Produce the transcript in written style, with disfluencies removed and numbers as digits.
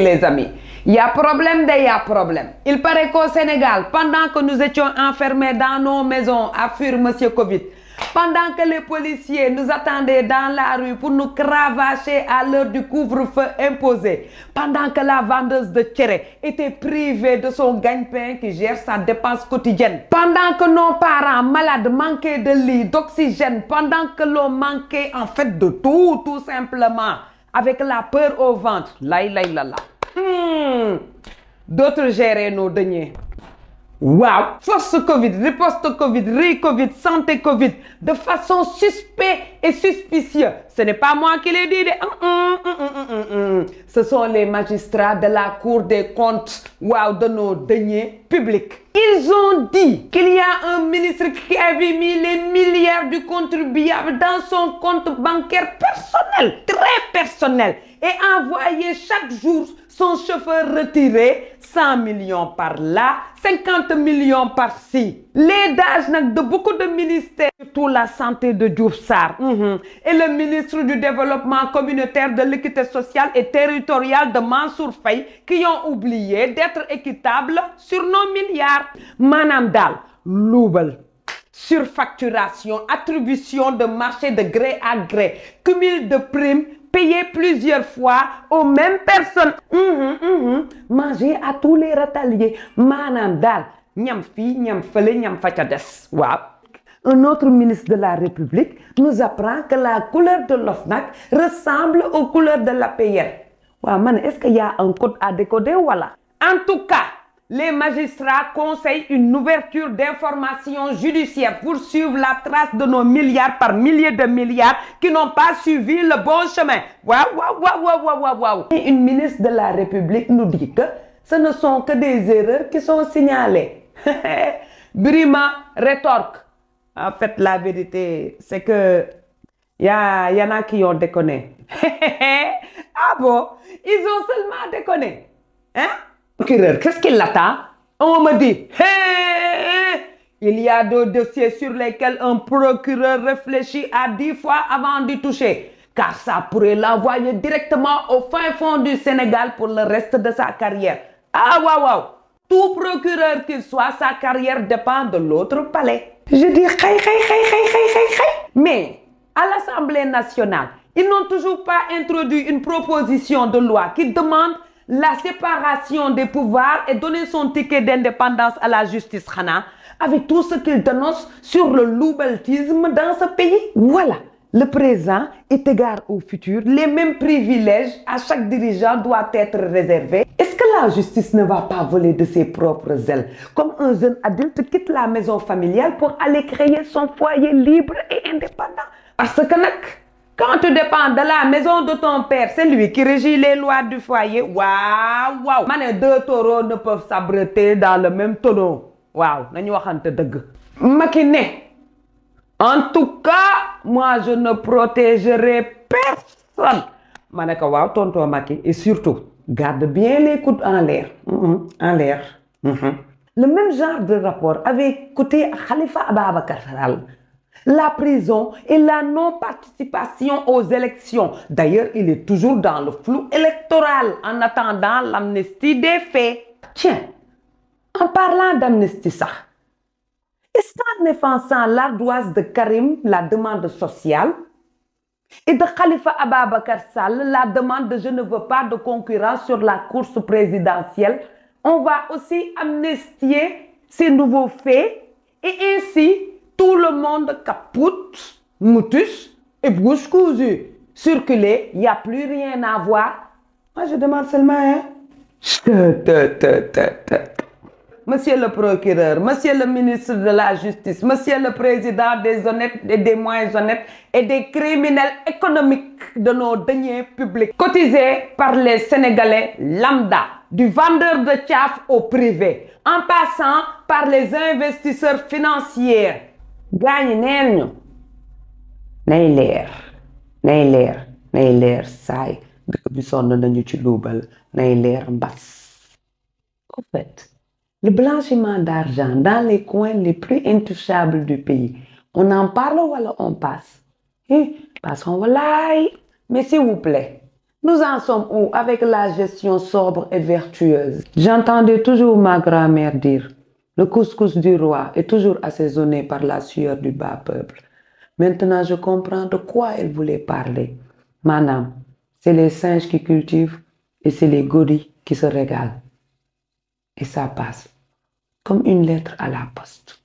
les amis. Il y a problème, il y a problème. Il paraît qu'au Sénégal, pendant que nous étions enfermés dans nos maisons, affirme Monsieur Covid, pendant que les policiers nous attendaient dans la rue pour nous cravacher à l'heure du couvre-feu imposé, pendant que la vendeuse de tchéré était privée de son gagne-pain qui gère sa dépense quotidienne, pendant que nos parents malades manquaient de lits, d'oxygène, pendant que l'on manquait en fait de tout simplement, avec la peur au ventre, d'autres géraient nos deniers. Wow! Force Covid, riposte Covid, Covid, santé Covid, de façon suspecte et suspicieuse. Ce n'est pas moi qui l'ai dit. Ce sont les magistrats de la Cour des comptes, wow, de nos deniers publics. Ils ont dit qu'il y a un ministre qui avait mis les milliards du contribuable dans son compte bancaire personnel, très personnel, et envoyé chaque jour son chauffeur retirer 100 millions par là, 50 millions par-ci. Les DAGE de beaucoup de ministères, surtout la santé de Diouf Sarr, et le ministre du Développement communautaire, de l'équité sociale et territoriale de Mansour Faye, qui ont oublié d'être équitables sur nos milliards. Manam dal, loubal, surfacturation, attribution de marché de gré à gré, cumul de primes, payer plusieurs fois aux mêmes personnes. Manger à tous les râteliers. Manam dal, ñam fi, ñam fele, ñam faca des. Wow. Un autre ministre de la République nous apprend que la couleur de l'OFNAC ressemble aux couleurs de l'APR. Wow, man, est-ce qu'il y a un code à décoder ou voilà? En tout cas, les magistrats conseillent une ouverture d'informations judiciaires pour suivre la trace de nos milliards par milliers de milliards qui n'ont pas suivi le bon chemin. Waouh. Et une ministre de la République nous dit que ce ne sont que des erreurs qui sont signalées. Brima rétorque. En fait, la vérité, c'est que y en a qui ont déconné. Ah bon? Ils ont seulement déconné. Hein? Qu'est-ce qu'il attend? On me dit, il y a deux dossiers sur lesquels un procureur réfléchit à 10 fois avant d'y toucher, car ça pourrait l'envoyer directement au fin fond du Sénégal pour le reste de sa carrière. Ah waouh! Tout procureur qu'il soit, sa carrière dépend de l'autre palais. Je dis, mais à l'Assemblée nationale, ils n'ont toujours pas introduit une proposition de loi qui demande la séparation des pouvoirs et donner son ticket d'indépendance à la justice Khana, avec tout ce qu'il dénonce sur le loubaltisme dans ce pays. Voilà, le présent est égal au futur. Les mêmes privilèges à chaque dirigeant doivent être réservés. Est-ce que la justice ne va pas voler de ses propres ailes, comme un jeune adulte quitte la maison familiale pour aller créer son foyer libre et indépendant? Parce que quand tu dépends de la maison de ton père, c'est lui qui régit les lois du foyer. Waouh! Mané, deux taureaux ne peuvent s'abreuver dans le même tonneau. Waouh! Makiné. En tout cas, moi je ne protégerai personne. Mané, waouh, tonton Maki. Et surtout, garde bien les coudes en l'air. En l'air. Le même genre de rapport avait coûté à Khalifa Ababacar Sall la prison et la non-participation aux élections. D'ailleurs, il est toujours dans le flou électoral en attendant l'amnistie des faits. Tiens, en parlant d'amnistie, ça, est-ce qu'en défendant l'ardoise de Karim, la demande sociale, et de Khalifa Ababacar Sall, la demande de je ne veux pas de concurrence sur la course présidentielle, on va aussi amnistier ces nouveaux faits et ainsi tout le monde capoute, mutus et bouche cousue. Circuler, il n'y a plus rien à voir. Moi, je demande seulement, hein? Monsieur le procureur, monsieur le ministre de la Justice, monsieur le président des honnêtes et des moins honnêtes et des criminels économiques de nos deniers publics, cotisés par les Sénégalais lambda, du vendeur de tchaf au privé, en passant par les investisseurs financiers. Gagne neen ñu nay leer saay dëkk bi sonn nañu ci luubal nay leer mbas. En fait, le blanchiment d'argent dans les coins les plus intouchables du pays, on en parle ou alors on passe? Passons, voilà. Mais s'il vous plaît, Nous en sommes où avec la gestion sobre et vertueuse? J'entendais toujours ma grand-mère dire, le couscous du roi est toujours assaisonné par la sueur du bas peuple. Maintenant, je comprends de quoi elle voulait parler. Madame, c'est les singes qui cultivent et c'est les godilles qui se régalent. Et ça passe comme une lettre à la poste.